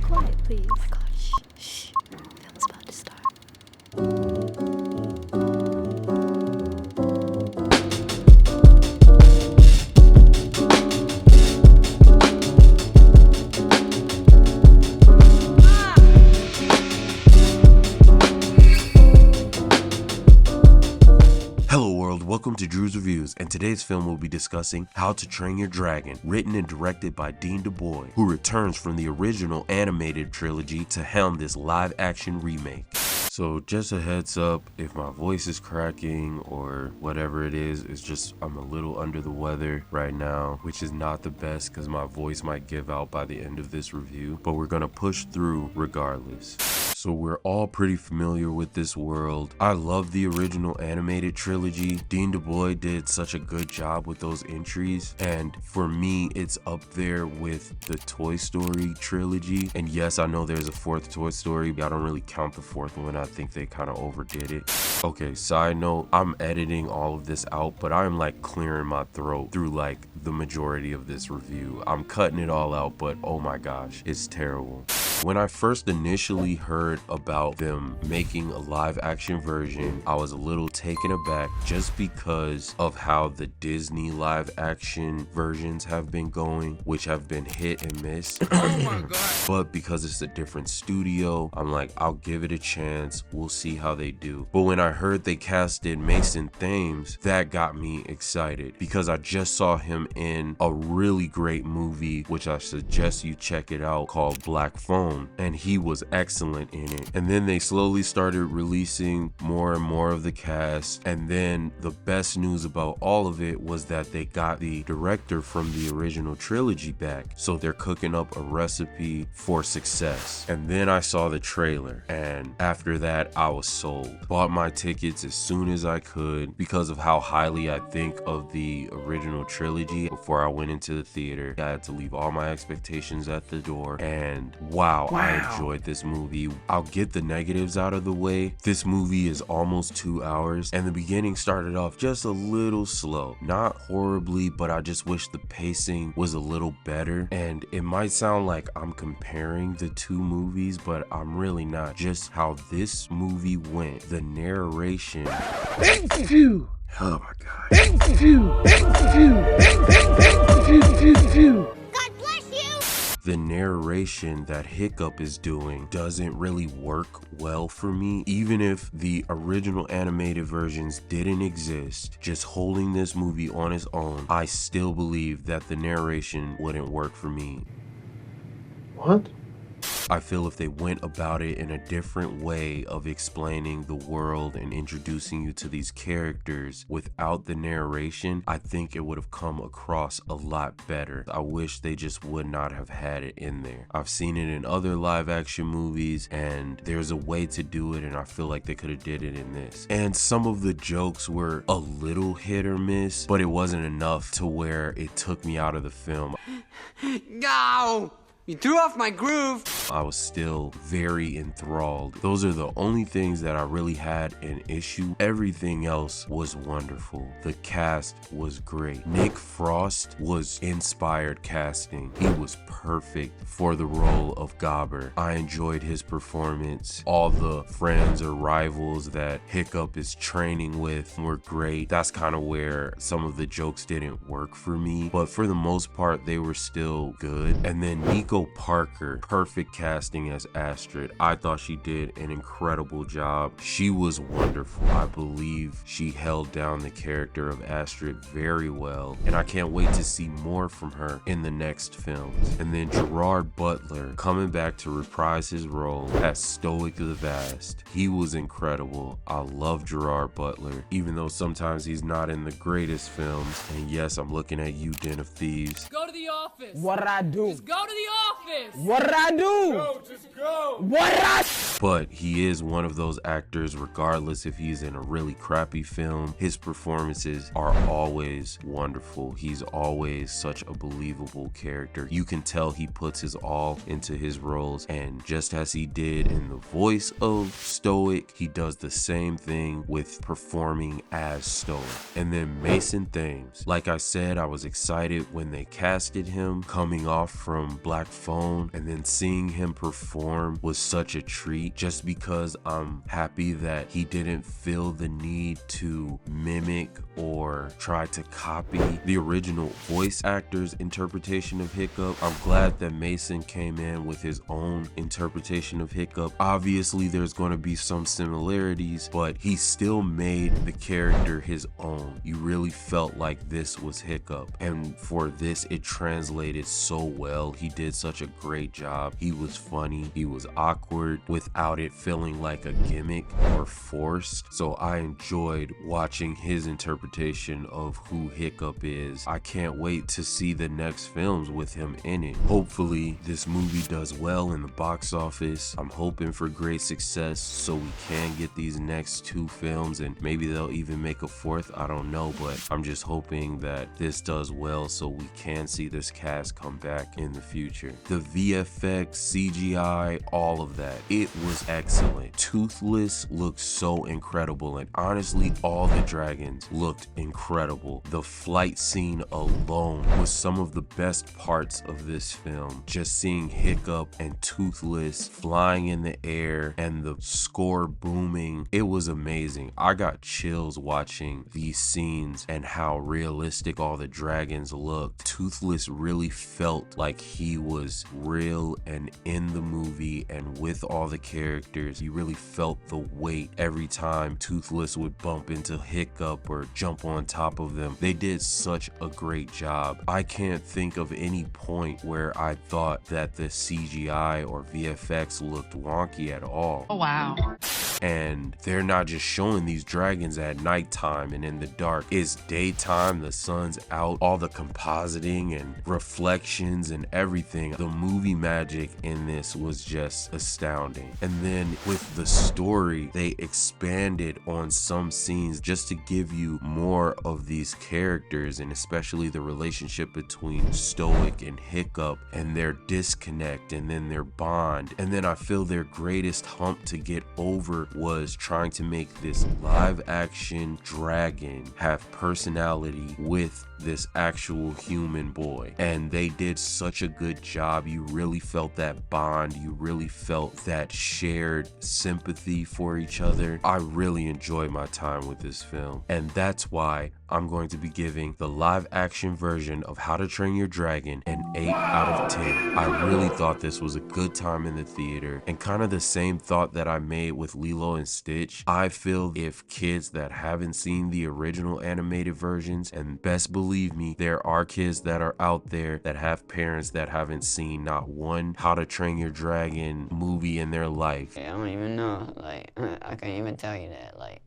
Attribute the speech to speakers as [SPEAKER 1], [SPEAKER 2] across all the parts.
[SPEAKER 1] quiet, please. Oh my gosh. Shh. Film's about to start.
[SPEAKER 2] Hello world, welcome to Drew's Reviews, and today's film will be discussing How to Train Your Dragon, written and directed by Dean Du Bois, who returns from the original animated trilogy to helm this live-action remake. So just a heads up, if my voice is cracking or whatever it is, it's just I'm a little under the weather right now, which is not the best because my voice might give out by the end of this review, but we're gonna push through regardless. So we're all pretty familiar with this world. I love the original animated trilogy. Dean Du Bois did such a good job with those entries, and for me it's up there with the Toy Story trilogy. And yes, I know there's a fourth Toy Story, but I don't really count the fourth one. I think they kind of overdid it. Okay, side note, I'm editing all of this out, but I'm like clearing my throat through like the majority of this review. I'm cutting it all out, but oh my gosh, it's terrible. When I first initially heard about them making a live action version, I was a little taken aback just because of how the Disney live action versions have been going, which have been hit and miss.
[SPEAKER 3] Oh my god.
[SPEAKER 2] But because it's a different studio, I'm like, I'll give it a chance. We'll see how they do. But when I heard they casted Mason Thames, that got me excited because I just saw him in a really great movie, which I suggest you check it out, called Black Phone. And he was excellent in it. And then they slowly started releasing more and more of the cast, and then the best news about all of it was that they got the director from the original trilogy back, so they're cooking up a recipe for success. And then I saw the trailer, and after that I was sold. Bought my tickets as soon as I could because of how highly I think of the original trilogy. Before I went into the theater, I had to leave all my expectations at the door, and wow, I enjoyed this movie. I'll get the negatives out of the way. This movie is almost 2 hours, and the beginning started off just a little slow. Not horribly, but I just wish the pacing was a little better. And it might sound like I'm comparing the two movies, but I'm really not. Just how this movie went. The narration. Oh my god. The narration that Hiccup is doing doesn't really work well for me. Even if the original animated versions didn't exist, just holding this movie on its own, I still believe that the narration wouldn't work for me.
[SPEAKER 4] What?
[SPEAKER 2] I feel if they went about it in a different way of explaining the world and introducing you to these characters without the narration, I think it would have come across a lot better. I wish they just would not have had it in there. I've seen it in other live action movies, and there's a way to do it, and I feel like they could have did it in this. And some of the jokes were a little hit or miss, but it wasn't enough to where it took me out of the film.
[SPEAKER 3] No! You threw off my groove.
[SPEAKER 2] I was still very enthralled. Those are the only things that I really had an issue. Everything else was wonderful. The cast was great. Nick Frost was inspired casting. He was perfect for the role of Gobber. I enjoyed his performance. All the friends or rivals that Hiccup is training with were great. That's kind of where some of the jokes didn't work for me, but for the most part they were still good. And then Nico Parker, perfect casting as Astrid. I thought she did an incredible job. She was wonderful. I believe she held down the character of Astrid very well, and I can't wait to see more from her in the next films. And then Gerard Butler coming back to reprise his role as Stoic the Vast. He was incredible. I love Gerard Butler, even though sometimes he's not in the greatest films. And yes, I'm looking at you, Den of Thieves.
[SPEAKER 5] Go to the office.
[SPEAKER 4] What'd I do?
[SPEAKER 5] Just go to the office.
[SPEAKER 4] What'd I do?
[SPEAKER 5] Go, just go.
[SPEAKER 4] What'd I?
[SPEAKER 2] But he is one of those actors, regardless if he's in a really crappy film, his performances are always wonderful. He's always such a believable character. You can tell he puts his all into his roles, and just as he did in the voice of Stoic, he does the same thing with performing as Stoic. And then Mason Thames, like I said, I was excited when they casted him coming off from Black Phone, and then seeing him perform was such a treat, just because I'm happy that he didn't feel the need to mimic or try to copy the original voice actor's interpretation of Hiccup. I'm glad that Mason came in with his own interpretation of Hiccup. Obviously there's going to be some similarities, but he still made the character his own. You really felt like this was Hiccup, and for this it translated so well. He did such a great job. He was funny, he was awkward without it feeling like a gimmick or force. So I enjoyed watching his interpretation of who Hiccup is. I can't wait to see the next films with him in it. Hopefully this movie does well in the box office. I'm hoping for great success so we can get these next 2 films, and maybe they'll even make a 4th. I don't know, but I'm just hoping that this does well so we can see this cast come back in the future. The VFX, CGI, all of that, it was excellent. Toothless looked so incredible, and honestly all the dragons looked incredible. The flight scene alone was some of the best parts of this film. Just seeing Hiccup and Toothless flying in the air and the score booming, it was amazing. I got chills watching these scenes and how realistic all the dragons looked. Toothless really felt like he was real and in the movie and with all the characters. You really felt the weight every time Toothless would bump into Hiccup or jump on top of them. They did such a great job. I can't think of any point where I thought that the CGI or VFX looked wonky at all.
[SPEAKER 5] Oh, wow.
[SPEAKER 2] And they're not just showing these dragons at nighttime and in the dark. It's daytime, the sun's out, all the compositing and reflections and everything. The movie magic in this was just astounding. And then with the story, they expanded on some scenes just to give you more of these characters, and especially the relationship between Stoic and Hiccup and their disconnect and then their bond. And then I feel their greatest hump to get over was trying to make this live action dragon have personality with this actual human boy, and they did such a good job. You really felt that bond, you really felt that shared sympathy for each other. I really enjoyed my time with this film, and that's why I'm going to be giving the live action version of How to Train Your Dragon an 8 out of 10. I really thought this was a good time in the theater, and kind of the same thought that I made with Lilo and Stitch. I feel if kids that haven't seen the original animated versions, and best believe me, there are kids that are out there that have parents that haven't seen not one How to Train Your Dragon movie in their life.
[SPEAKER 6] I don't even know, like, I can't even tell you that, like.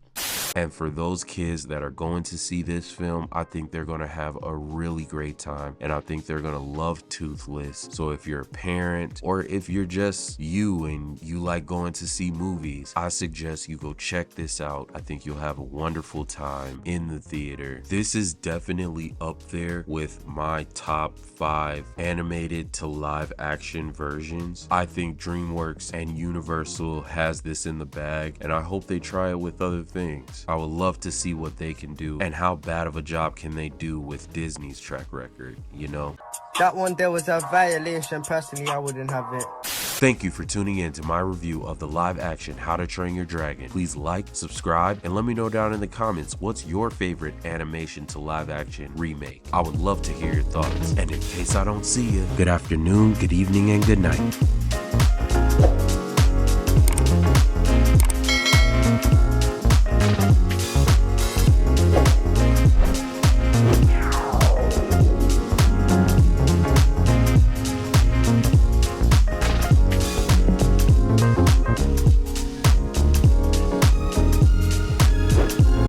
[SPEAKER 2] And for those kids that are going to see this film, I think they're going to have a really great time, and I think they're going to love Toothless. So if you're a parent, or if you're just you and you like going to see movies, I suggest you go check this out. I think you'll have a wonderful time in the theater. This is definitely up there with my top 5 animated to live action versions. I think DreamWorks and Universal has this in the bag, and I hope they try it with other things. I would love to see what they can do, and how bad of a job can they do with Disney's track record, you know?
[SPEAKER 4] That one there was a violation. Personally, I wouldn't have it.
[SPEAKER 2] Thank you for tuning in to my review of the live action How to Train Your Dragon. Please like, subscribe, and let me know down in the comments what's your favorite animation to live action remake. I would love to hear your thoughts. And in case I don't see you, good afternoon, good evening, and good night.